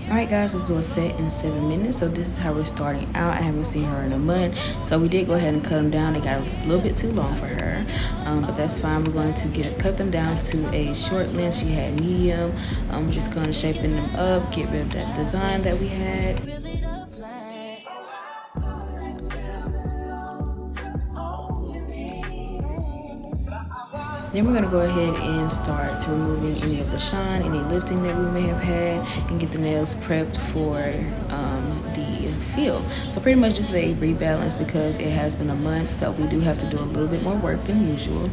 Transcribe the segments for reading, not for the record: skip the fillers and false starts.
Alright guys, let's do a set in 7 minutes. So this is how we're starting out. I haven't seen her in a month, so we did go ahead and cut them down. They got a little bit too long for her, but that's fine. We're going to cut them down to a short length. She had medium. We're just going to shapen them up, get rid of that design that we had. Then we're going to go ahead and start removing any of the shine, any lifting that we may have had, and get the nails prepped for the feel. So pretty much just a rebalance because it has been a month, so we do have to do a little bit more work than usual.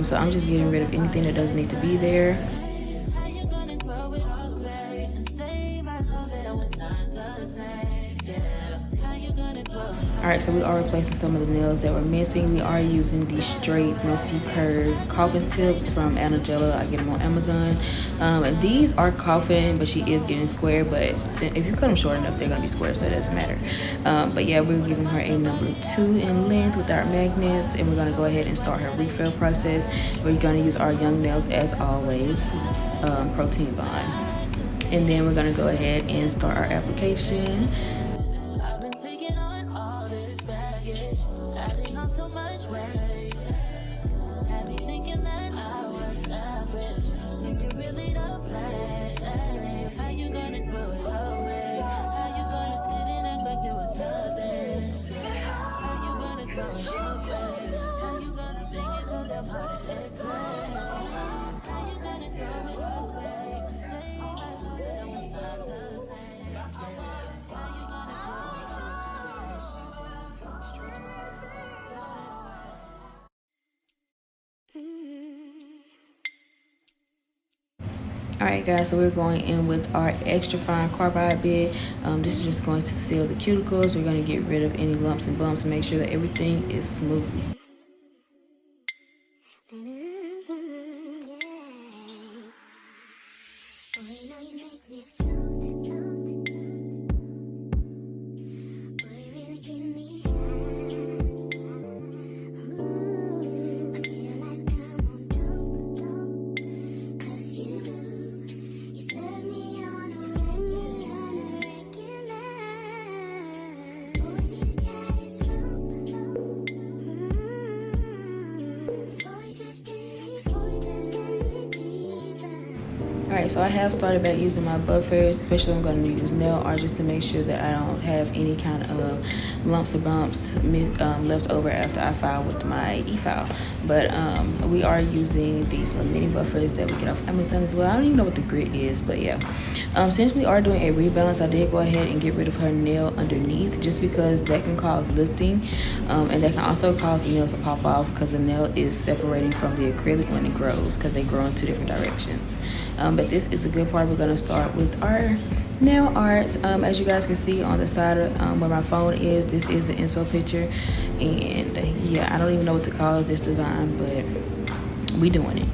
So I'm just getting rid of anything that doesn't need to be there. Alright, so we are replacing some of the nails that were missing. We are using these straight, messy curved coffin tips from Angela. I get them on Amazon. And these are coffin, but she is getting square. But if you cut them short enough, they're going to be square, so it doesn't matter. But yeah, we're giving her a number 2 in length with our magnets. And we're going to go ahead and start her refill process. We're going to use our Young Nails, as always, Protein Bond. And then we're going to go ahead and start our application. Alright guys, so we're going in with our extra fine carbide bit. This is just going to seal the cuticles. We're going to get rid of any lumps and bumps and make sure that everything is smooth. Alright, so I have started back using my buffers, especially I'm going to use nail art just to make sure that I don't have any kind of lumps or bumps left over after I file with my e-file. But we are using these little mini buffers that we get off Amazon as well. I don't even know what the grit is, but yeah. Since we are doing a rebalance, I did go ahead and get rid of her nail underneath just because that can cause lifting, and that can also cause the nails to pop off because the nail is separating from the acrylic when it grows because they grow in 2 different directions. But this is a good part. We're going to start with our nail art. As you guys can see on the side of where my phone is, this is the inspo picture. And yeah, I don't even know what to call this design, but we doing it.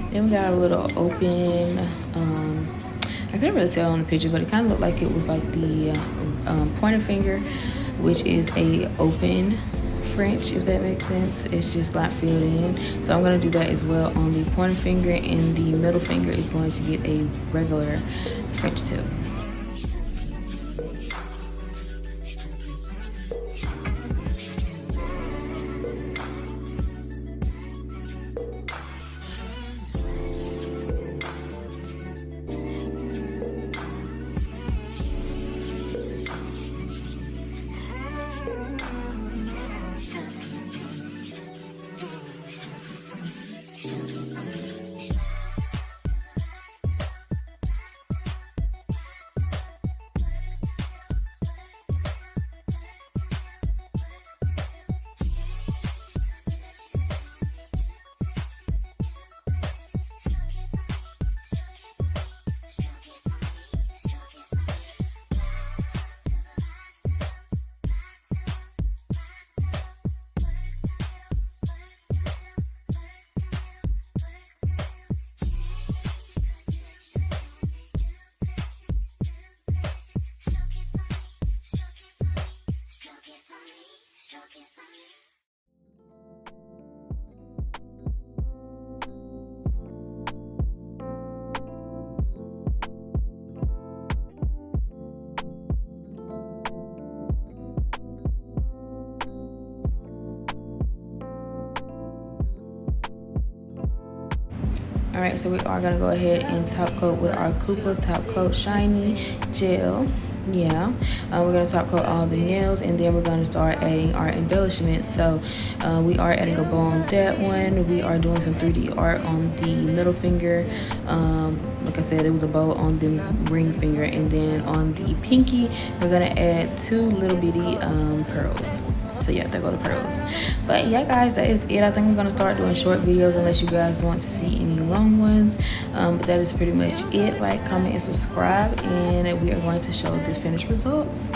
Then we got a little open, I couldn't really tell on the picture, but it kind of looked like it was like the pointer finger, which is a open French, if that makes sense. It's just not filled in. So I'm going to do that as well on the pointer finger, and the middle finger is going to get a regular French tip. All right, so we are gonna go ahead and top coat with our Koopa Top Coat Shiny Gel. Yeah, we're gonna top coat all the nails, and then we're gonna start adding our embellishments. So we are adding a bow on that one. We are doing some 3D art on the middle finger. Like I said, it was a bow on the ring finger, and then on the pinky we're gonna add 2 little bitty pearls. So yeah, there go the pearls. But yeah, guys, that is it. I think I'm gonna start doing short videos unless you guys want to see any long ones. But that is pretty much it. Like, comment, and subscribe, and we are going to show the finished results.